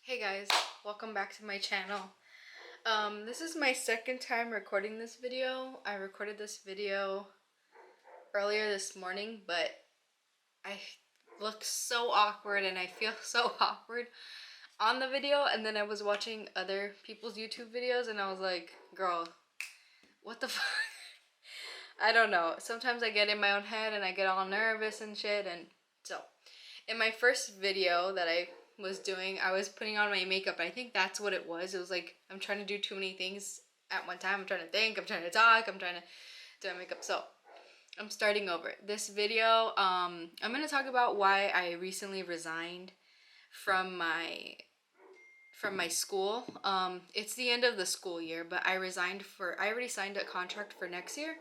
Hey guys, welcome back to my channel. This is my second time recording this video. I recorded this video earlier this morning, but I look so awkward and I feel so awkward on the video, and then I was watching other people's YouTube videos and I was like, girl, what the fuck? I don't know. Sometimes I get in my own head and I get all nervous and shit. And so in my first video that I was doing, I was putting on my makeup. I think that's what it was. It was like I'm trying to do too many things at one time. I'm trying to think, I'm trying to talk, I'm trying to do my makeup. So I'm starting over. This video, I'm going to talk about why I recently resigned from my school. It's the end of the school year, but I already signed a contract for next year,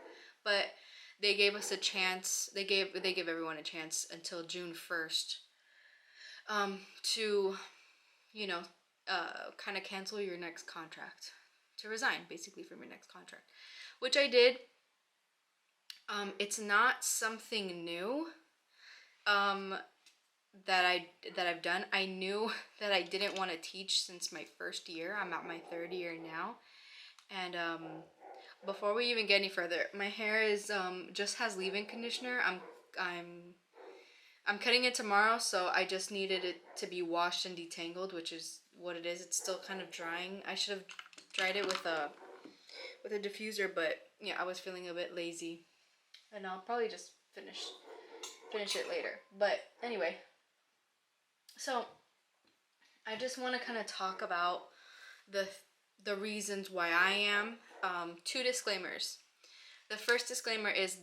but they gave us a chance. They give everyone a chance until June 1st to, kind of cancel your next contract, to resign basically from your next contract, which I did. It's not something new that I've done. I knew that I didn't want to teach since my first year. I'm at my third year now, and before we even get any further, my hair is just has leave-in conditioner. I'm cutting it tomorrow, so I just needed it to be washed and detangled, which is what it is. It's still kind of drying. I should have dried it with a diffuser, but yeah, I was feeling a bit lazy, and I'll probably just finish it later. But anyway, so I just want to kind of talk about the reasons why I am. Two disclaimers. The first disclaimer is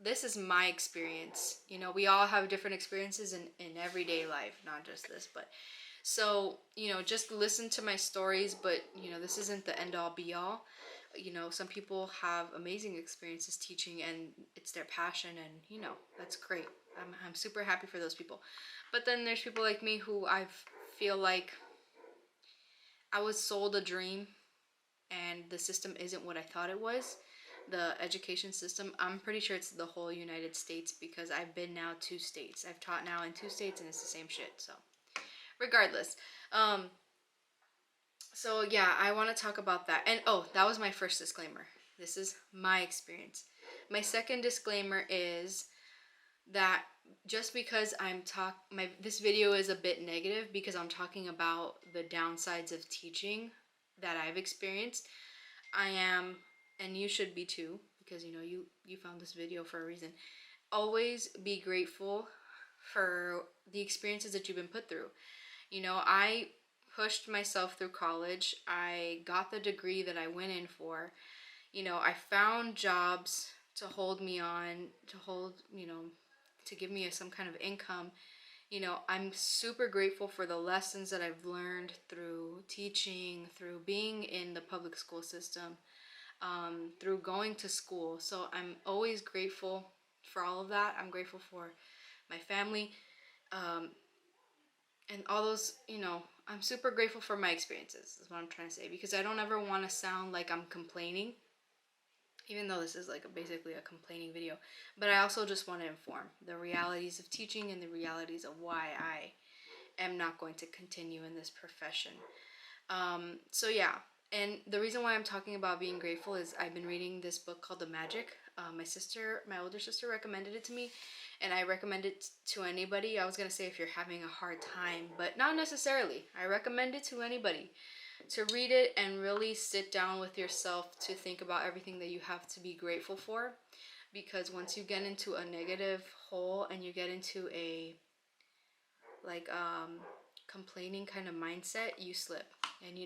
this is my experience. You know, we all have different experiences in everyday life, not just this, but so, just listen to my stories, but this isn't the end all be all. Some people have amazing experiences teaching and it's their passion, and that's great. I'm super happy for those people. But then there's people like me who I feel like I was sold a dream and the system isn't what I thought it was. The education system, I'm pretty sure it's the whole United States, because I've been now 2 states. I've taught now in 2 states and it's the same shit. So regardless, so yeah, I want to talk about that. And oh, that was my first disclaimer. This is my experience. My second disclaimer is that just because this video is a bit negative because I'm talking about the downsides of teaching that I've experienced, I am, and you should be too, because you found this video for a reason. Always be grateful for the experiences that you've been put through. I pushed myself through college. I got the degree that I went in for. I found jobs to hold me on, to give me some kind of income. I'm super grateful for the lessons that I've learned through teaching, through being in the public school system, through going to school. So I'm always grateful for all of that. I'm grateful for my family, and all those, I'm super grateful for my experiences, is what I'm trying to say, because I don't ever want to sound like I'm complaining, even though this is like basically a complaining video. But I also just want to inform the realities of teaching and the realities of why I am not going to continue in this profession. So yeah, and the reason why I'm talking about being grateful is I've been reading this book called The Magic. My older sister recommended it to me, and I recommend it to anybody. I was gonna say if you're having a hard time, but not necessarily. I recommend it to anybody to read it and really sit down with yourself to think about everything that you have to be grateful for. Because once you get into a negative hole and you get into a complaining kind of mindset, you slip. And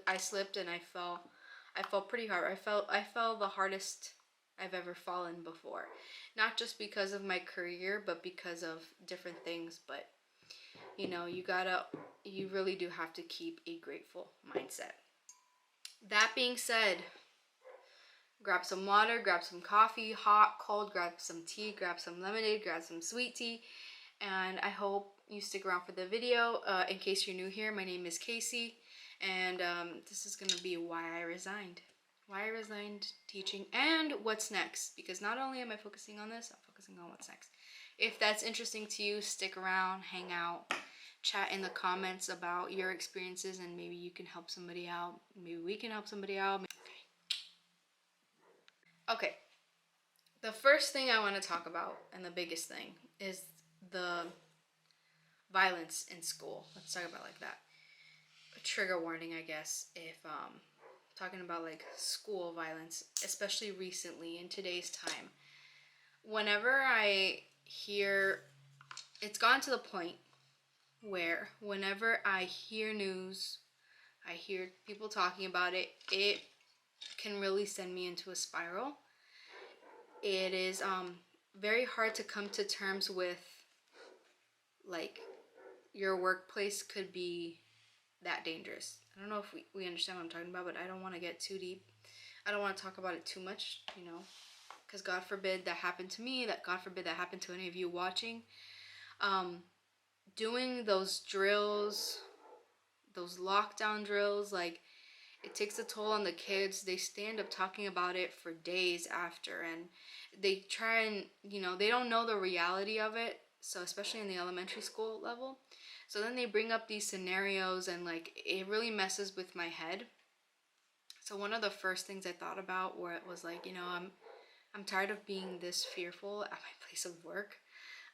I slipped and I fell pretty hard. I fell the hardest I've ever fallen before. Not just because of my career, but because of different things. But you really do have to keep a grateful mindset. That being said, grab some water, grab some coffee, hot, cold, grab some tea, grab some lemonade, grab some sweet tea, and I hope you stick around for the video. In case you're new here, my name is Casey, and this is gonna be why I resigned teaching and what's next, because not only am I focusing on this, I'm focusing on what's next. if that's interesting to you, stick around, hang out, chat in the comments about your experiences, and maybe you can help somebody out. Maybe we can help somebody out. Okay. The first thing I want to talk about, and the biggest thing, is the violence in school. Let's talk about it like that. A trigger warning, I guess, if talking about like school violence, especially recently in today's time. Whenever I hear, it's gone to the point where whenever I hear news, I hear people talking about it, it can really send me into a spiral. It is very hard to come to terms with, like, your workplace could be that dangerous. I don't know if we understand what I'm talking about, but I don't want to get too deep. I don't want to talk about it too much, you know, because God forbid that happened to me, that God forbid that happened to any of you watching. Doing those drills, those lockdown drills, like, it takes a toll on the kids. They stand up talking about it for days after, and they try and, you know, they don't know the reality of it. So especially in the elementary school level. So then they bring up these scenarios, and like, it really messes with my head. So one of the first things I thought about, where it was like, you know, I'm tired of being this fearful at my place of work.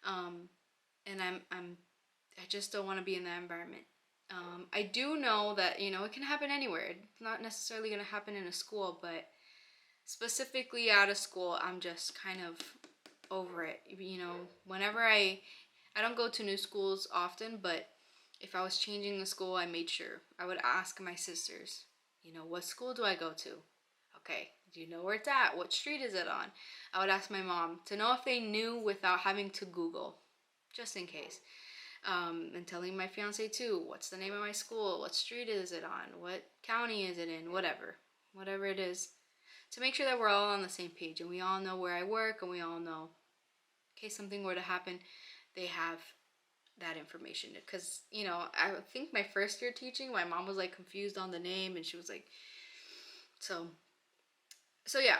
And I just don't want to be in that environment. I do know that, you know, it can happen anywhere. It's not necessarily going to happen in a school, but specifically out of school, I'm just kind of over it. You know, whenever I don't go to new schools often, but if I was changing the school, I made sure I would ask my sisters, you know, what school do I go to? Okay, do you know where it's at? What street is it on? I would ask my mom to know if they knew without having to Google, just in case. And telling my fiance too, what's the name of my school? What street is it on? What county is it in? Whatever it is, to make sure that we're all on the same page and we all know where I work, and we all know, in case something were to happen, they have that information. Because, you know, I think my first year teaching, my mom was like confused on the name, and she was like, so yeah,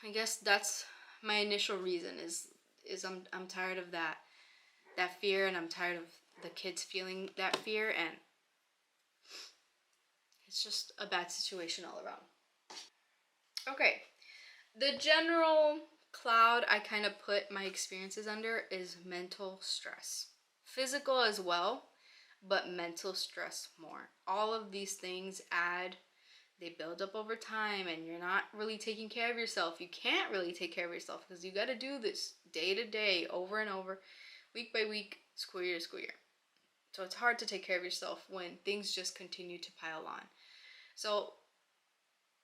I guess that's my initial reason is I'm tired of that fear, and I'm tired of the kids feeling that fear, and it's just a bad situation all around. Okay, the general cloud I kind of put my experiences under is mental stress. Physical as well, but mental stress more. All of these things they build up over time, and you're not really taking care of yourself. You can't really take care of yourself because you got to do this day to day, over and over, week by week, school year to school year. So it's hard to take care of yourself when things just continue to pile on. So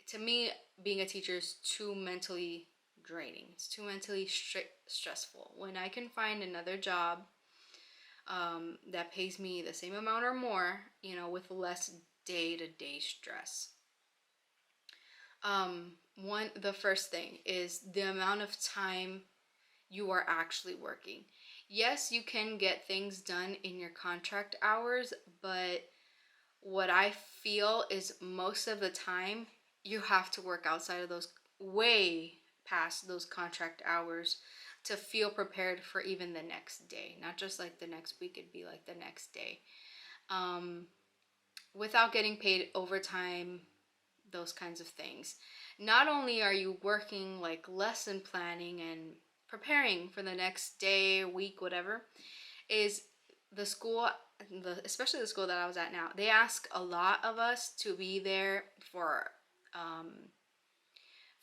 to me, being a teacher is too mentally draining. It's too mentally stressful. When I can find another job that pays me the same amount or more, you know, with less day-to-day stress. The first thing is the amount of time you are actually working. Yes, you can get things done in your contract hours, but what I feel is most of the time you have to work outside of those, way past those contract hours, to feel prepared for even the next day. Not just like the next week, it'd be like the next day. Without getting paid overtime, those kinds of things. Not only are you working like lesson planning and preparing for the next day, week, whatever, is the school, especially the school that I was at now, they ask a lot of us to be there for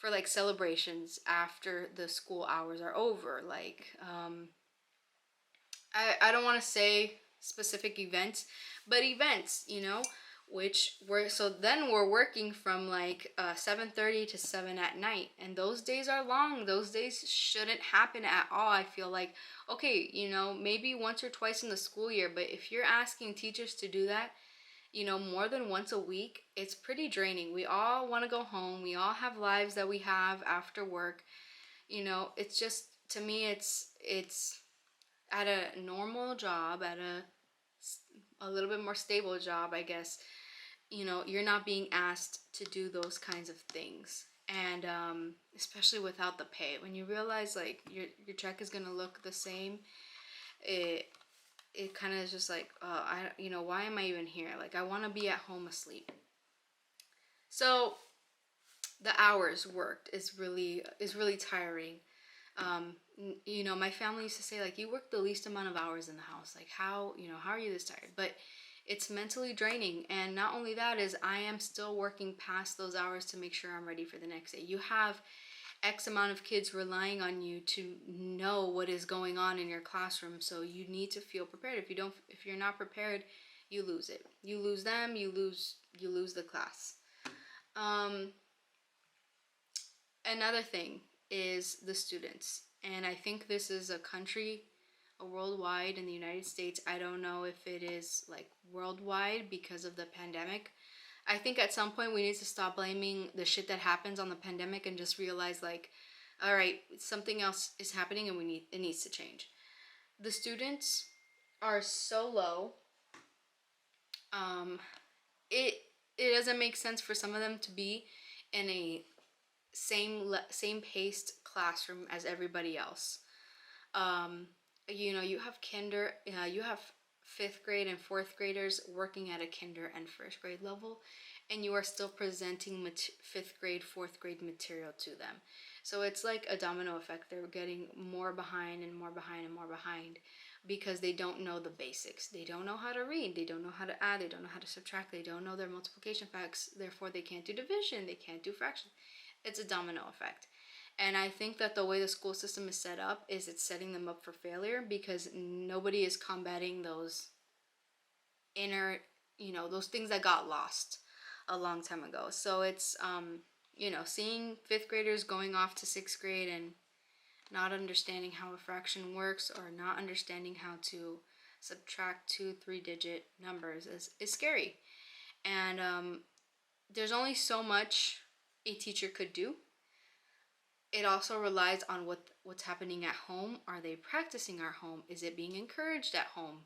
like celebrations after the school hours are over. Like, I don't want to say specific events, but events, you know, which were, so then we're working from like 7:30 to 7 at night, and those days are long. Those days shouldn't happen at all. I feel like, okay, you know, maybe once or twice in the school year, but if you're asking teachers to do that, you know, more than once a week, it's pretty draining. We all want to go home. We all have lives that we have after work. You know, it's just, to me, it's at a normal job, at a little bit more stable job, I guess, you know, you're not being asked to do those kinds of things. And especially without the pay, when you realize like your check is gonna look the same, it it kind of is just like, why am I even here? Like, I want to be at home asleep. So the hours worked is really tiring. My family used to say, like, you work the least amount of hours in the house. Like, how are you this tired? But it's mentally draining. And not only that, is I am still working past those hours to make sure I'm ready for the next day. You have X amount of kids relying on you to know what is going on in your classroom. So you need to feel prepared. If you're not prepared, you lose it. You lose them, you lose the class. Um, Another thing is the students. And I think this is a worldwide in the United States. I don't know if it is like worldwide because of the pandemic. I think at some point we need to stop blaming the shit that happens on the pandemic and just realize, like, all right, something else is happening and it needs to change. The students are so low. Um, it it doesn't make sense for some of them to be in a same paced classroom as everybody else. Um, you have you have fifth grade and fourth graders working at a kinder and first grade level, and you are still presenting fifth grade, fourth grade material to them. So it's like a domino effect. They're getting more behind and more behind and more behind because they don't know the basics. They don't know how to read. They don't know how to add. They don't know how to subtract. They don't know their multiplication facts. Therefore, they can't do division. They can't do fraction. It's a domino effect. And I think that the way the school system is set up is it's setting them up for failure because nobody is combating those inner, those things that got lost a long time ago. So it's, seeing fifth graders going off to sixth grade and not understanding how a fraction works or not understanding how to subtract 2 3-digit numbers is scary. And there's only so much a teacher could do. It also relies on what's happening at home. Are they practicing at home? Is it being encouraged at home?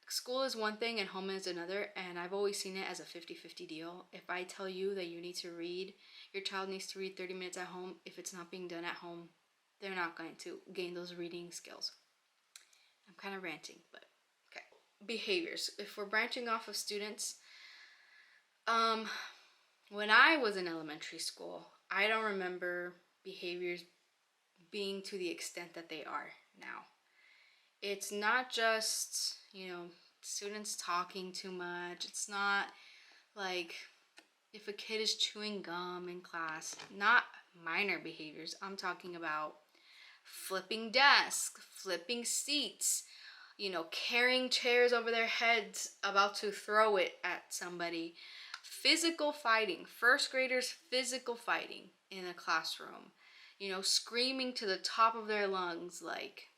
School is one thing and home is another, and I've always seen it as a 50-50 deal. If I tell you that you need to read, your child needs to read 30 minutes at home, if it's not being done at home, they're not going to gain those reading skills. I'm kind of ranting, but okay. Behaviors. If we're branching off of students, when I was in elementary school, I don't remember behaviors being to the extent that they are now. It's not just, students talking too much. It's not like if a kid is chewing gum in class, not minor behaviors. I'm talking about flipping desks, flipping seats, carrying chairs over their heads, about to throw it at somebody. Physical fighting, first graders physical fighting in a classroom, screaming to the top of their lungs, like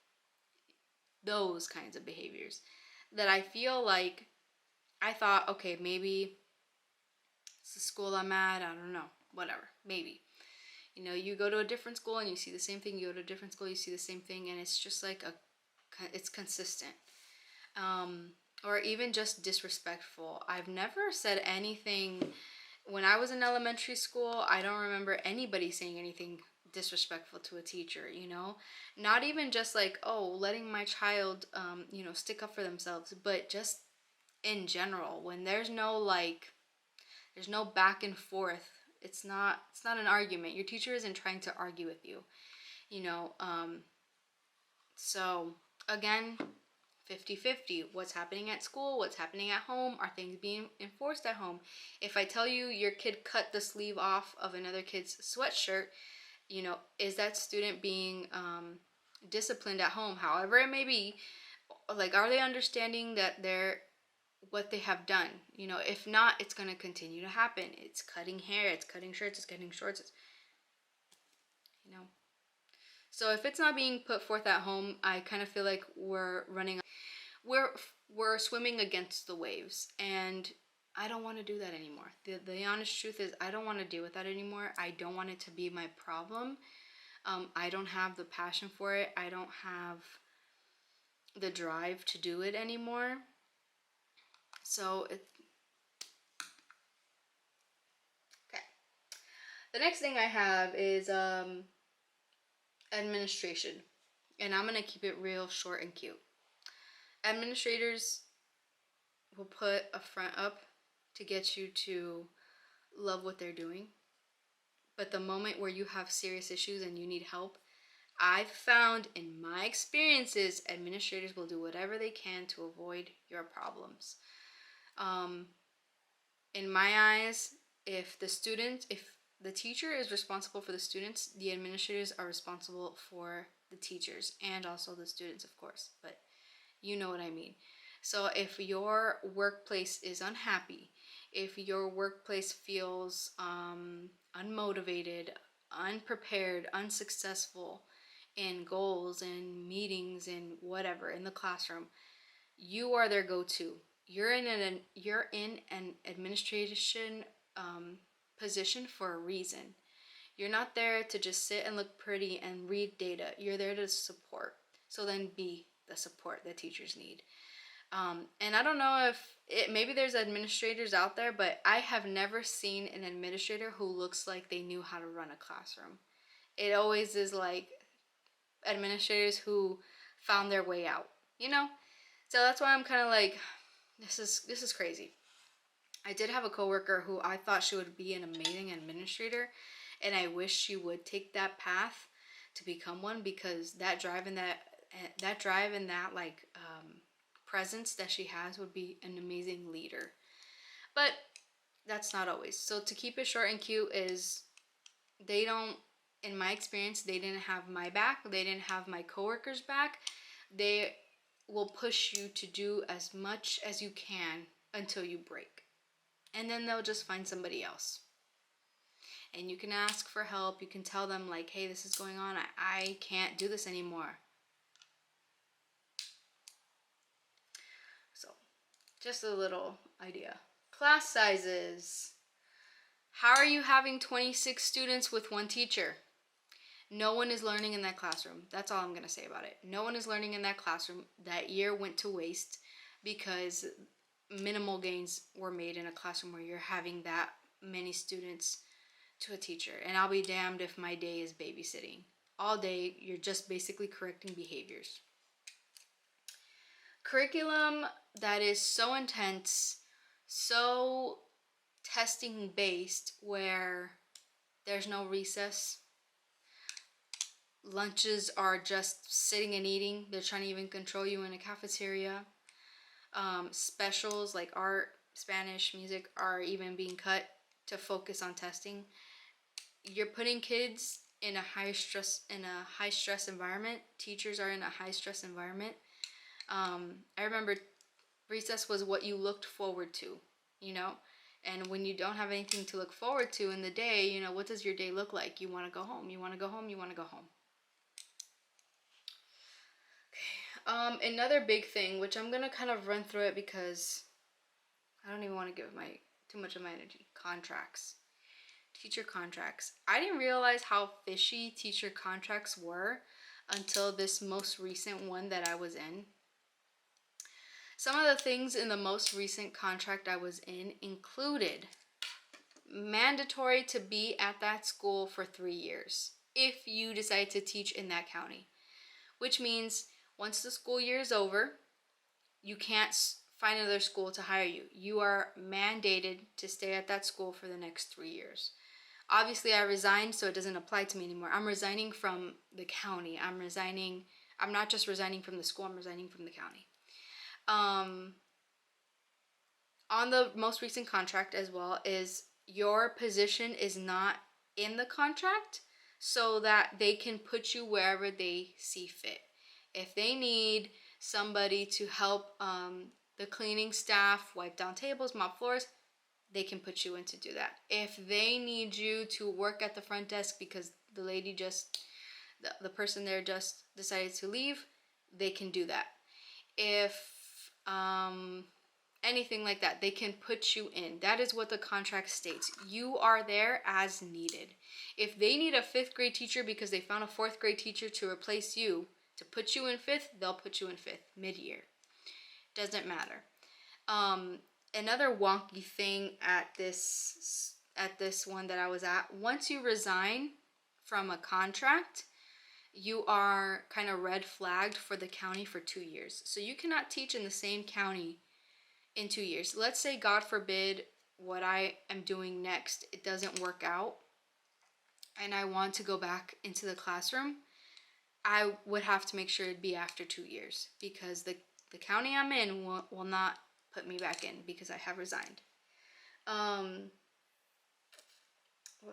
those kinds of behaviors that I feel like I thought, okay, maybe it's the school I'm at, I don't know, whatever, maybe. You go to a different school and you see the same thing, you go to a different school, you see the same thing, and it's just like it's consistent. Or even just disrespectful. I've never said anything when I was in elementary school. I don't remember anybody saying anything disrespectful to a teacher, not even just like, oh, letting my child stick up for themselves, but just in general, when there's no back and forth. It's not an argument. Your teacher isn't trying to argue with you, you know um so again, 50-50. What's happening at school, what's happening at home, are things being enforced at home? If I tell you your kid cut the sleeve off of another kid's sweatshirt, is that student being disciplined at home, however it may be? Like, are they understanding that what they have done? If not, it's going to continue to happen. It's cutting hair, it's cutting shirts, it's cutting shorts, you know so if it's not being put forth at home, I kind of feel like we're swimming against the waves, and I don't want to do that anymore. The honest truth is, I don't want to deal with that anymore. I don't want it to be my problem. I don't have the passion for it. I don't have the drive to do it anymore. So okay. The next thing I have is administration, and I'm gonna keep it real short and cute. Administrators will put a front up to get you to love what they're doing. But the moment where you have serious issues and you need help, I've found in my experiences, administrators will do whatever they can to avoid your problems. Um, in my eyes, if the teacher is responsible for the students, the administrators are responsible for the teachers and also the students, of course. But you know what I mean. So if your workplace is unhappy, if your workplace feels unmotivated, unprepared, unsuccessful in goals and meetings and whatever in the classroom, you are their go-to. You're in an administration position for a reason. You're not there to just sit and look pretty and read data. You're there to support. So then be the support that teachers need. And I don't know if maybe there's administrators out there, but I have never seen an administrator who looks like they knew how to run a classroom. It always is like administrators who found their way out, you know? So that's why I'm kind of like, this is crazy. I did have a coworker who I thought she would be an amazing administrator, and I wish she would take that path to become one, because that drive and that like presence that she has would be an amazing leader. But that's not always. So to keep it short and cute is, they don't, in my experience, they didn't have my back. They didn't have my coworkers' back. They will push you to do as much as you can until you break. And then they'll just find somebody else. And you can ask for help. You can tell them like, hey, this is going on. I can't do this anymore. So just a little idea. Class sizes. How are you having 26 students with one teacher? No one is learning in that classroom. That's all I'm going to say about it. No one is learning in that classroom. That year went to waste because minimal gains were made in a classroom where you're having that many students to a teacher. And I'll be damned if my day is babysitting. All day, you're just basically correcting behaviors. Curriculum that is so intense, so testing based, where there's no recess. Lunches are just sitting and eating. They're trying to even control you in a cafeteria. Specials like art, Spanish, music are even being cut to focus on testing. You're putting kids in a high stress environment. Teachers are in a high stress environment. I remember recess was what you looked forward to, you know? And when you don't have anything to look forward to in the day, you know, what does your day look like? You want to go home. You want to go home. You want to go home. Another big thing, which I'm gonna kind of run through it because I don't even want to give too much of my energy. Contracts, teacher contracts. I didn't realize how fishy teacher contracts were until this most recent one that I was in. Some of the things in the most recent contract I was in included mandatory to be at that school for 3 years if you decide to teach in that county, which means once the school year is over, you can't find another school to hire you. You are mandated to stay at that school for the next 3 years. Obviously, I resigned, so it doesn't apply to me anymore. I'm resigning from the county. I'm not just resigning from the school, I'm resigning from the county. On the most recent contract as well, is your position is not in the contract so that they can put you wherever they see fit. If they need somebody to help the cleaning staff wipe down tables, mop floors, they can put you in to do that. If they need you to work at the front desk because the person there just decided to leave, they can do that. If anything like that, they can put you in. That is what the contract states. You are there as needed. If they need a 5th grade teacher because they found a 4th grade teacher to replace you, to put you in 5th, they'll put you in 5th mid-year. Doesn't matter. Another wonky thing at this one that I was at, once you resign from a contract, you are kind of red flagged for the county for 2 years. So you cannot teach in the same county in 2 years. Let's say, God forbid, what I am doing next, it doesn't work out and I want to go back into the classroom. I would have to make sure it'd be after 2 years, because the county I'm in will not put me back in because I have resigned. What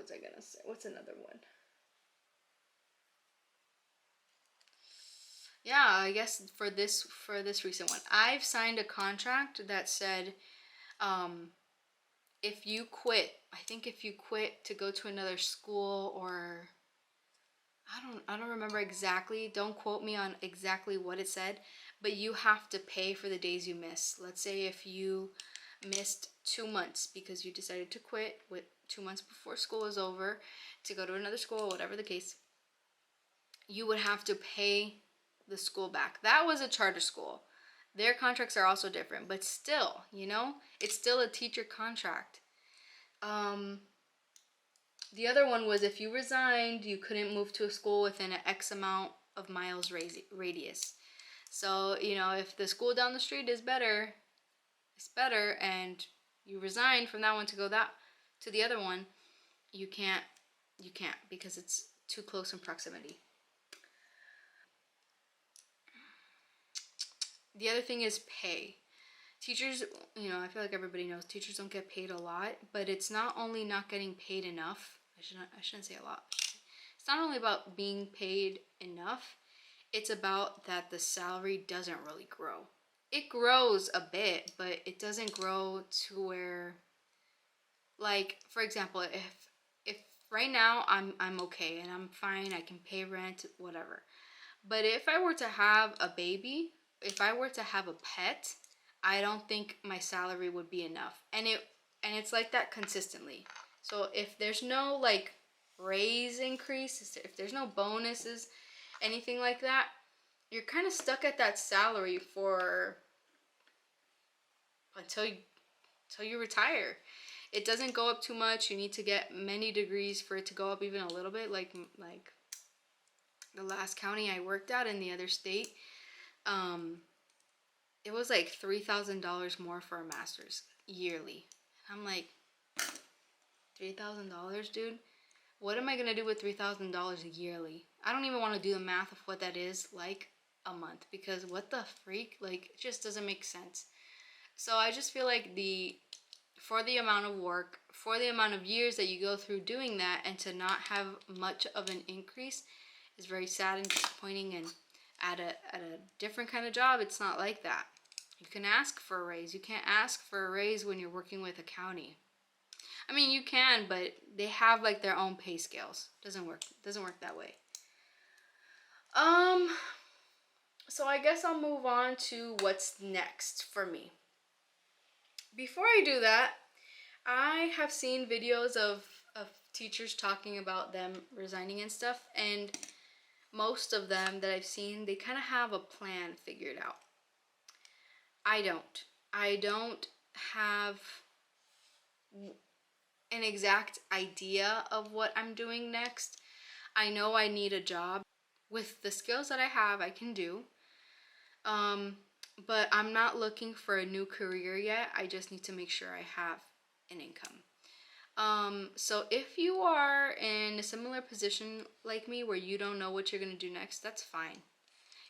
was I gonna say? What's another one? Yeah, I guess for this recent one, I've signed a contract that said, if you quit, I think if you quit to go to another school, or I don't remember exactly. Don't quote me on exactly what it said, but you have to pay for the days you miss. Let's say if you missed 2 months because you decided to quit with 2 months before school is over to go to another school, whatever the case, you would have to pay the school back. That was a charter school. Their contracts are also different, but still, it's still a teacher contract. The other one was, if you resigned, you couldn't move to a school within an X amount of miles radius. So, if the school down the street is better, it's better, and you resign from that one to go to the other one, you can't because it's too close in proximity. The other thing is pay. Teachers, I feel like everybody knows teachers don't get paid a lot, but it's not only not getting paid enough. I shouldn't say a lot. It's not only about being paid enough, it's about that the salary doesn't really grow. It grows a bit, but it doesn't grow to where, like, for example, if right now I'm okay and I'm fine, I can pay rent, whatever. But if I were to have a baby, if I were to have a pet, I don't think my salary would be enough. And it's like that consistently. So if there's no like raise increase, if there's no bonuses, anything like that, you're kind of stuck at that salary for until you retire. It doesn't go up too much. You need to get many degrees for it to go up even a little bit. Like the last county I worked at in the other state, it was like $3,000 more for a master's yearly. I'm like, $3,000, dude? What am I gonna do with $3,000 yearly? I don't even want to do the math of what that is like a month, because what the freak? Like, it just doesn't make sense. So I just feel like for the amount of work, for the amount of years that you go through doing that, and to not have much of an increase is very sad and disappointing. And at a different kind of job, it's not like that. You can ask for a raise. You can't ask for a raise when you're working with a county. I mean, you can, but they have like their own pay scales. Doesn't work that way. So I guess I'll move on to what's next for me. Before I do that, I have seen videos of teachers talking about them resigning and stuff, and most of them that I've seen, they kind of have a plan figured out. I don't have an exact idea of what I'm doing next. I know I need a job. With the skills that I have, I can do. But I'm not looking for a new career yet. I just need to make sure I have an income. So if you are in a similar position like me where you don't know what you're going to do next, that's fine.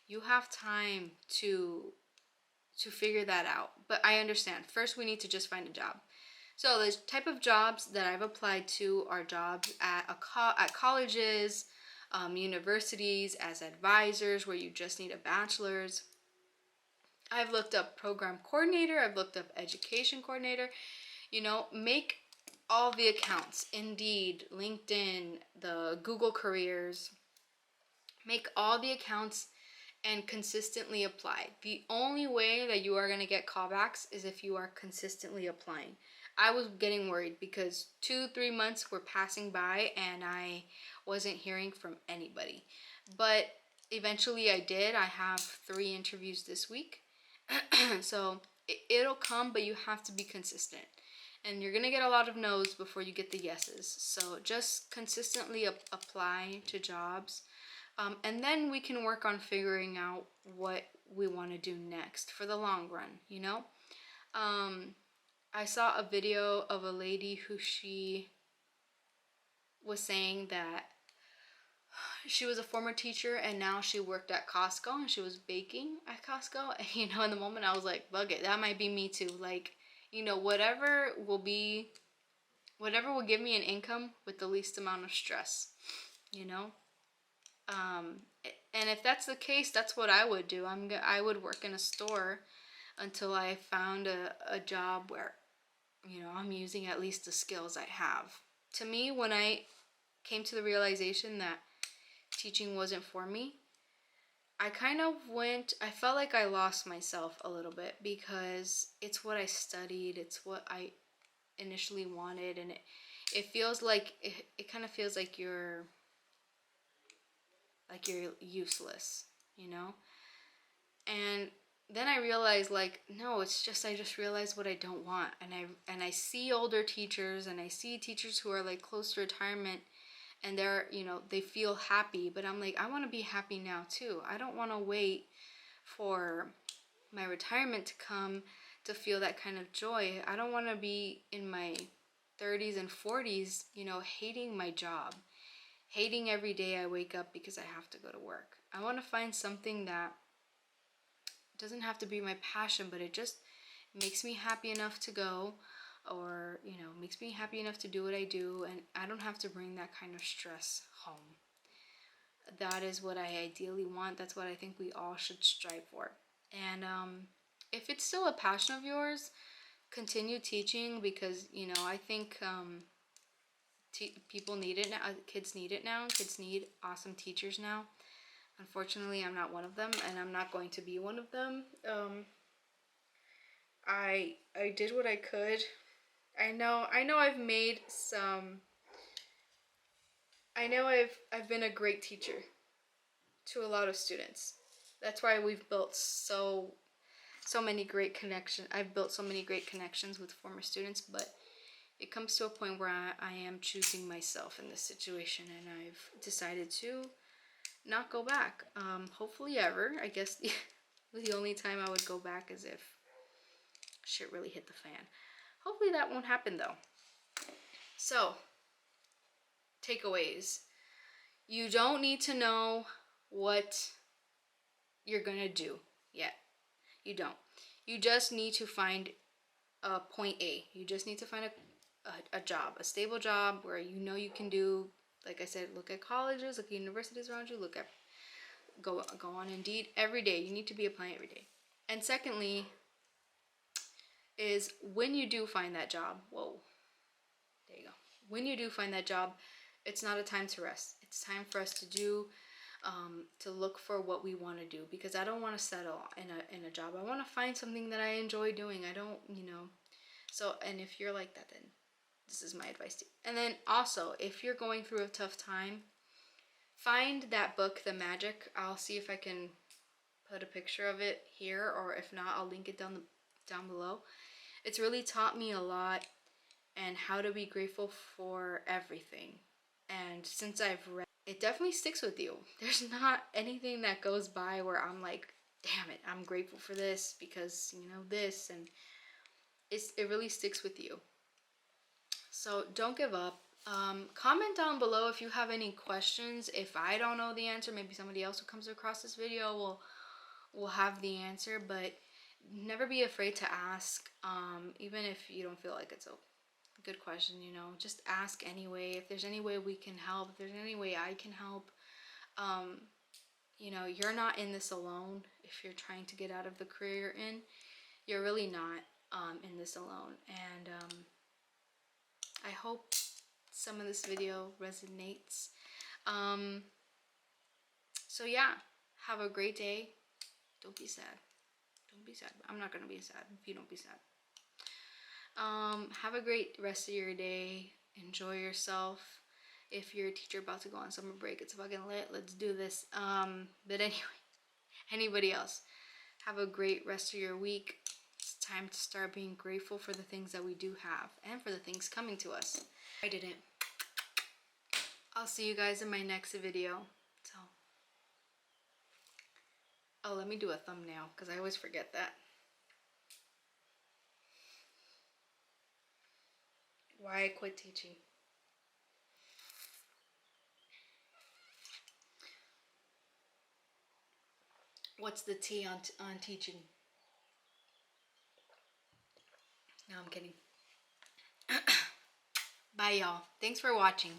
You have time to figure that out. But I understand. First, we need to just find a job. So the type of jobs that I've applied to are jobs at colleges, universities, as advisors, where you just need a bachelor's. I've looked up program coordinator. I've looked up education coordinator. Make all the accounts. Indeed, LinkedIn, the Google careers. Make all the accounts and consistently apply. The only way that you are going to get callbacks is if you are consistently applying. I was getting worried because 2-3 months were passing by and I wasn't hearing from anybody. But eventually I did. I have 3 interviews this week. So it'll come, but you have to be consistent. And you're going to get a lot of no's before you get the yeses. So just consistently apply to jobs. And then we can work on figuring out what we want to do next for the long run, you know? I saw a video of a lady who she was saying that she was a former teacher and now she worked at Costco and she was baking at Costco. And, you know, in the moment I was like, bug it, that might be me too. Like, you know, whatever will give me an income with the least amount of stress, you know? And if that's the case, that's what I would do. I would work in a store until I found a job where, you know, I'm using at least the skills I have. To me, when I came to the realization that teaching wasn't for me, I felt like I lost myself a little bit, because it's what I studied, it's what I initially wanted, and it feels like, it kind of feels like you're useless, you know? And then I realized, like, no, it's just, I just realized what I don't want. And I see older teachers, and I see teachers who are like close to retirement, and they're, you know, they feel happy, but I'm like, I want to be happy now too. I don't want to wait for my retirement to come to feel that kind of joy. I don't want to be in my 30s and 40s, you know, hating my job, hating every day I wake up because I have to go to work. I want to find something that doesn't have to be my passion, but it just makes me happy enough to go, or, you know, makes me happy enough to do what I do, and I don't have to bring that kind of stress home. That is what I ideally want. That's what I think we all should strive for. And if it's still a passion of yours, continue teaching, because, you know, I think people need it now. Kids need it now. Kids need awesome teachers now. Unfortunately, I'm not one of them, and I'm not going to be one of them. I did what I could. I know I've made some. I know I've been a great teacher to a lot of students. That's why we've built so many great connections. I've built so many great connections with former students, but it comes to a point where I am choosing myself in this situation, and I've decided to not go back. Hopefully ever. I guess the only time I would go back is if shit really hit the fan. Hopefully that won't happen though. So, takeaways. You don't need to know what you're gonna do yet. You don't. You just need to find a point A. You just need to find a job, a stable job where you know you can do, like I said, look at colleges, look at universities around you, go on Indeed every day. You need to be applying every day. And secondly, is when you do find that job, there you go. When you do find that job, it's not a time to rest. It's time for us to look for what we want to do, because I don't want to settle in a job. I want to find something that I enjoy doing. I don't, you know. So, and if you're like that, then this is my advice to you. And then also, if you're going through a tough time, find that book, The Magic. I'll see if I can put a picture of it here, or if not, I'll link it down below. It's really taught me a lot, and how to be grateful for everything. And since I've read, it definitely sticks with you. There's not anything that goes by where I'm like, damn it, I'm grateful for this because, you know, this, and it really sticks with you. So don't give up. Comment down below if you have any questions. If I don't know the answer, maybe somebody else who comes across this video will have the answer, but never be afraid to ask, even if you don't feel like it's a good question, you know, just ask anyway. If there's any way we can help, if there's any way I can help, you know, you're not in this alone. If you're trying to get out of the career you're in, you're really not in this alone. And I hope some of this video resonates. So yeah, have a great day. Don't be sad. Don't be sad. I'm not gonna be sad if you don't be sad. Have a great rest of your day. Enjoy yourself. If you're a teacher about to go on summer break, it's fucking lit. Let's do this. But anyway, anybody else, have a great rest of your week. It's time to start being grateful for the things that we do have and for the things coming to us. I didn't. I'll see you guys in my next video. So Oh, let me do a thumbnail because I always forget that. Why I quit teaching. What's the T on teaching? No, I'm kidding. Bye, y'all. Thanks for watching.